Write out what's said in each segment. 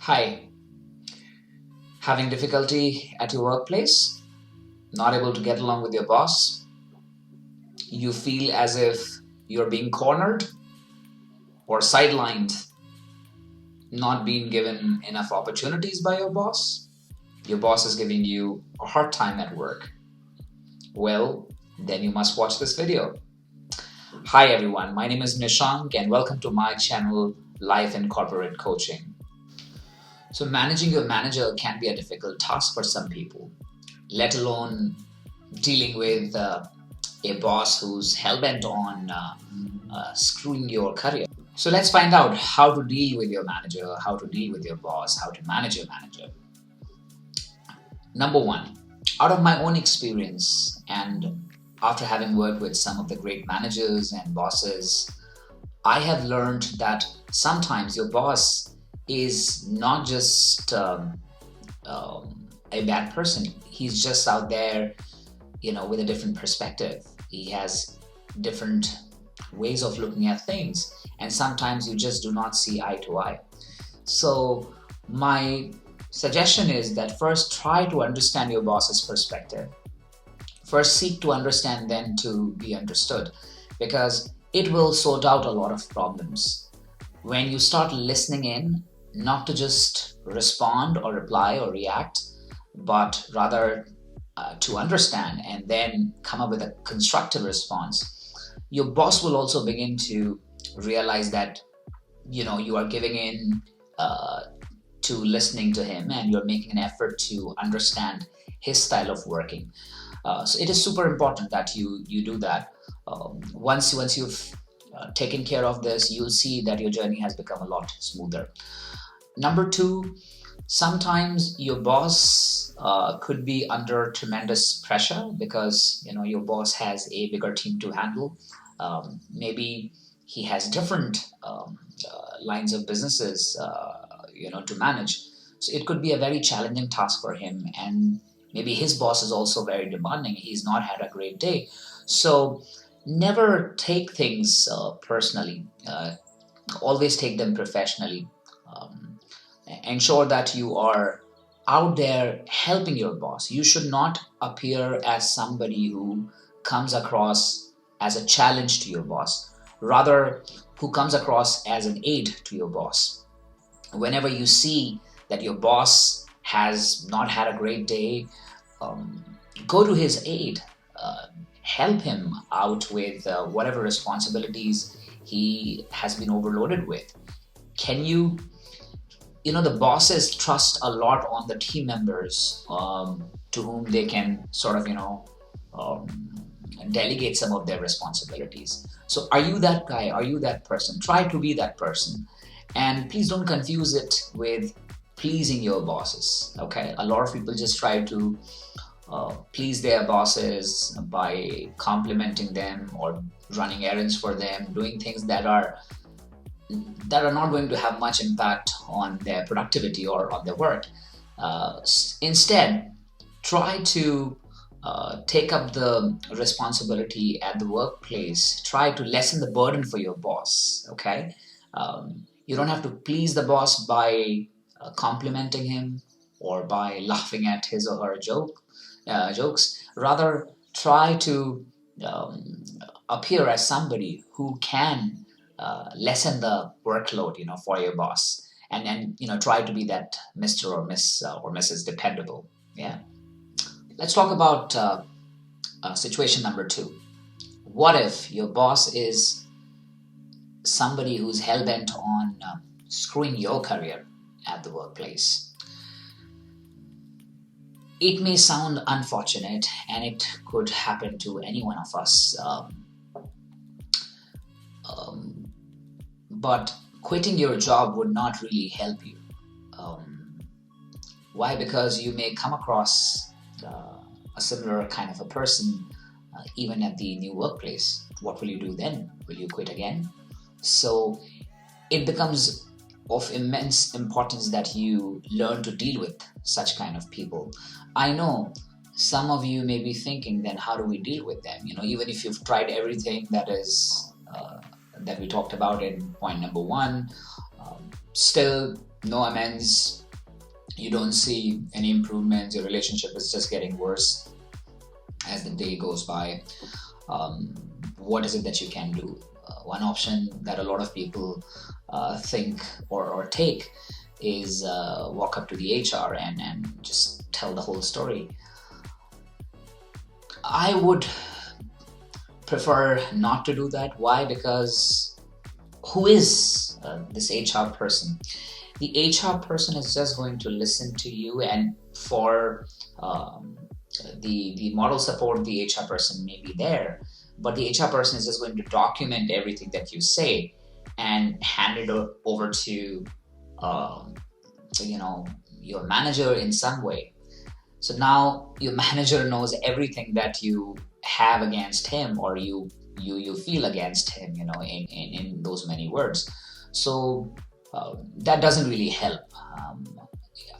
Hi, having difficulty at your workplace? Not able to get along with your boss? You feel as if you're being cornered or sidelined, not being given enough opportunities by your boss? Your boss is giving you a hard time at work. Well, then you must watch this video. Hi everyone, my name is Nishank and welcome to my channel Life and Corporate Coaching. So managing your manager can be a difficult task for some people, let alone dealing with a boss who's hellbent on screwing your career. So let's find out how to deal with your manager, how to deal with your boss, how to manage your manager. Number one, out of my own experience and after having worked with some of the great managers and bosses, I have learned that sometimes your boss is not just a bad person. He's just out there, with a different perspective. He has different ways of looking at things, and sometimes you just do not see eye to eye. So my suggestion is that first try to understand your boss's perspective. First seek to understand, then to be understood, because it will sort out a lot of problems. When you start listening in, not to just respond or reply or react, but rather to understand and then come up with a constructive response, your boss will also begin to realize that you are giving in to listening to him, and you're making an effort to understand his style of working. So it is super important that you do that. Once you've taken care of this, you'll see that your journey has become a lot smoother. Number two, sometimes your boss could be under tremendous pressure because your boss has a bigger team to handle. Maybe he has different lines of businesses to manage. So it could be a very challenging task for him, and maybe his boss is also very demanding. He's not had a great day. So never take things personally. Always take them professionally. Ensure that you are out there helping your boss. You should not appear as somebody who comes across as a challenge to your boss, rather who comes across as an aid to your boss. Whenever you see that your boss has not had a great day, go to his aid. Help him out with whatever responsibilities he has been overloaded with. Can you the bosses trust a lot on the team members to whom they can sort of delegate some of their responsibilities. So are you that guy? Are you that person? Try to be that person, and please don't confuse it with pleasing your bosses. Okay, a lot of people just try to please their bosses by complimenting them or running errands for them, doing things that are not going to have much impact on their productivity or on their work. Instead, try to take up the responsibility at the workplace. Try to lessen the burden for your boss. Okay, you don't have to please the boss by complimenting him or by laughing at his or her jokes. Rather, try to appear as somebody who can lessen the workload, for your boss, and then try to be that Mr. or Miss or Mrs. Dependable. Yeah. Let's talk about situation number two. What if your boss is somebody who's hell-bent on screwing your career at the workplace? It may sound unfortunate, and it could happen to any one of us. But quitting your job would not really help you. Why? Because you may come across a similar kind of a person even at the new workplace. What will you do then? Will you quit again? So it becomes of immense importance that you learn to deal with such kind of people. I know some of you may be thinking, then how do we deal with them? Even if you've tried everything that we talked about in point number one, still no amends, you don't see any improvements, your relationship is just getting worse as the day goes by. um, what is it that you can do? One option that a lot of people think or take is walk up to the HR and just tell the whole story. I would prefer not to do that. Why? Because who is this HR person? The HR person is just going to listen to you, and for um, the moral support, the HR person may be there, but the HR person is just going to document everything that you say and hand it over to um, your manager in some way. So now your manager knows everything that you have against him, or you feel against him, in those many words. So that doesn't really help.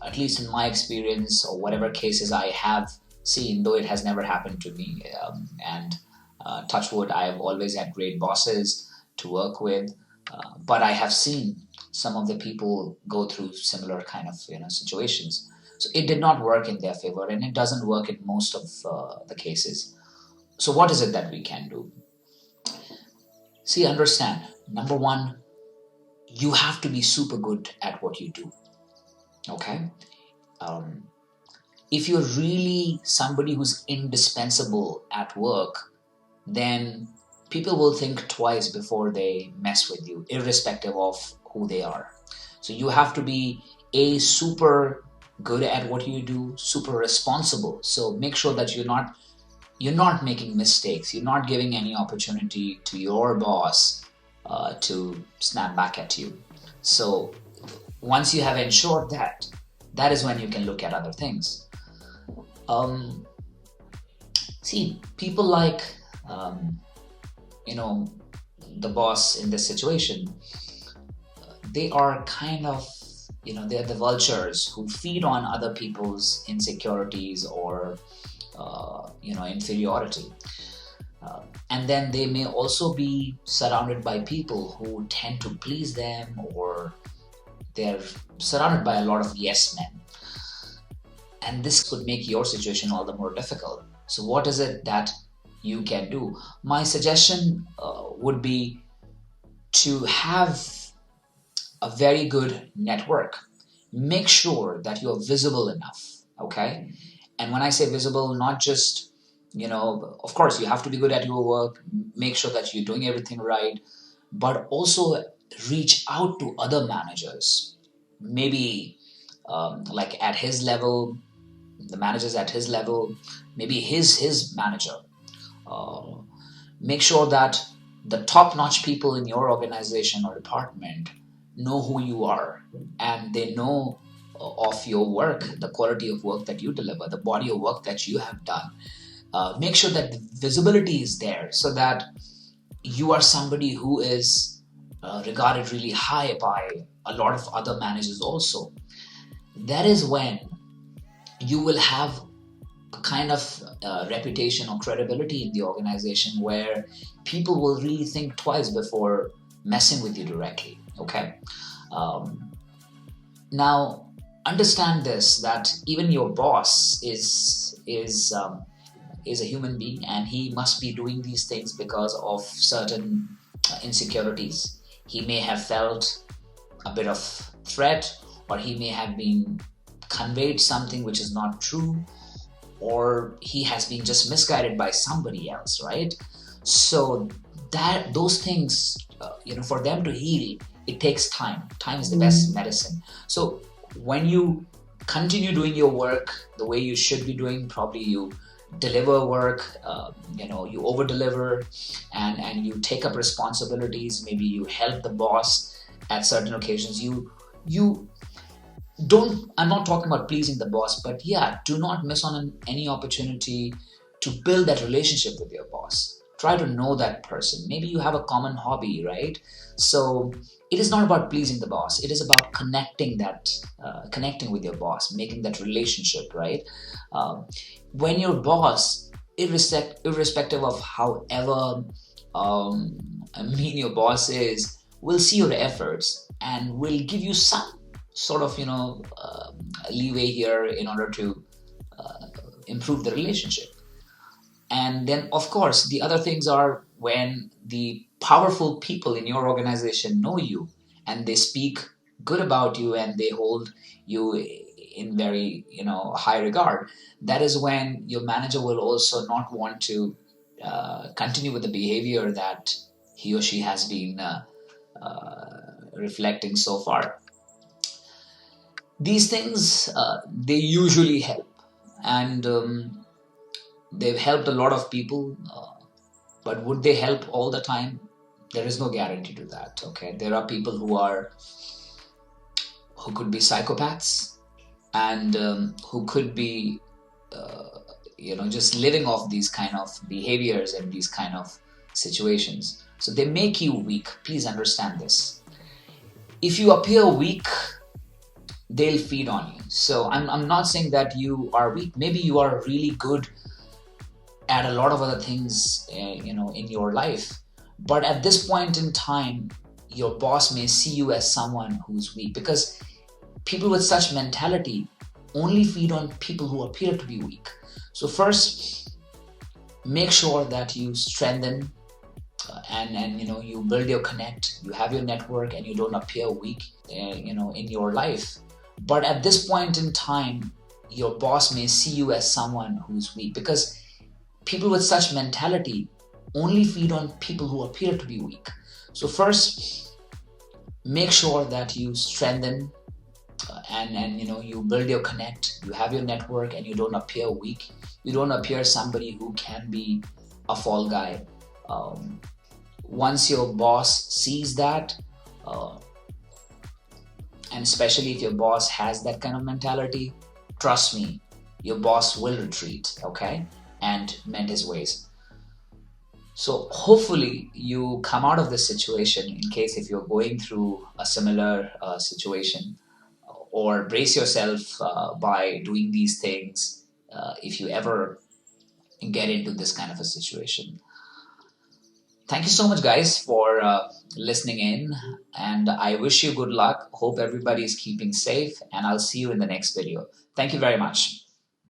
At least in my experience, or whatever cases I have seen, though it has never happened to me. And touch wood, I have always had great bosses to work with, but I have seen some of the people go through similar kind of situations. So it did not work in their favor, and it doesn't work in most of the cases. So what is it that we can do? See, understand. Number one, you have to be super good at what you do. Okay. Um, if you're really somebody who's indispensable at work, then people will think twice before they mess with you, irrespective of who they are. So you have to be super good at what you do, super responsible. So make sure that you're not making mistakes. You're not giving any opportunity to your boss to snap back at you. So once you have ensured that, that is when you can look at other things. Um, See, people like you know the boss in this situation, they are kind of, they're the vultures who feed on other people's insecurities or inferiority. And then they may also be surrounded by people who tend to please them, or they're surrounded by a lot of yes men. And this could make your situation all the more difficult. So what is it that you can do? My suggestion would be to have a very good network. Make sure that you're visible enough, okay? And when I say visible, not just, of course, you have to be good at your work, make sure that you're doing everything right, but also reach out to other managers. Maybe like at his level, the managers at his level, maybe his manager. Uh, Make sure that the top-notch people in your organization or department know who you are, and they know of your work, the quality of work that you deliver, the body of work that you have done. Make sure that the visibility is there, so that you are somebody who is regarded really high by a lot of other managers also. That is when you will have a kind of reputation or credibility in the organization, where people will really think twice before messing with you directly. Okay. Um, Now, understand this: that even your boss is a human being, and he must be doing these things because of certain insecurities. He may have felt a bit of threat, or he may have been conveyed something which is not true, or he has been just misguided by somebody else, right? So that those things, for them to heal, it takes time. Time is the best medicine. So when you continue doing your work the way you should be doing, probably you deliver work, you over deliver, and you take up responsibilities. Maybe you help the boss at certain occasions. You don't, I'm not talking about pleasing the boss, but yeah, do not miss on any opportunity to build that relationship with your boss. Try to know that person. Maybe you have a common hobby, right? So it is not about pleasing the boss. It is about connecting with your boss, making that relationship, right? Um, when your boss, irrespective of however mean your boss is, will see your efforts and will give you sort of leeway here in order to uh, improve the relationship. And then, of course, the other things are when the powerful people in your organization know you and they speak good about you and they hold you in very high regard. That is when your manager will also not want to continue with the behavior that he or she has been reflecting so far. These things they usually help, and they've helped a lot of people. But would they help all the time? There is no guarantee to that. Okay, there are people who could be psychopaths, and who could be just living off these kind of behaviors and these kind of situations. So they make you weak. Please understand this. If you appear weak, they'll feed on you. So I'm not saying that you are weak. Maybe you are really good at a lot of other things in your life, but at this point in time your boss may see you as someone who's weak, because people with such mentality only feed on people who appear to be weak. So first, make sure that you strengthen and you build your connect, you have your network, and you don't appear weak in your life. But at this point in time your boss may see you as someone who's weak, because people with such mentality only feed on people who appear to be weak. So first, make sure that you strengthen and you build your connect, you have your network, and you don't appear weak. You don't appear somebody who can be a fall guy. Once your boss sees that, and especially if your boss has that kind of mentality, trust me, your boss will retreat, okay, and mend his ways. So hopefully you come out of this situation, in case if you're going through a similar situation, or brace yourself by doing these things if you ever get into this kind of a situation. Thank you so much, guys, for listening in, and I wish you good luck. Hope everybody is keeping safe, and I'll see you in the next video. Thank you very much.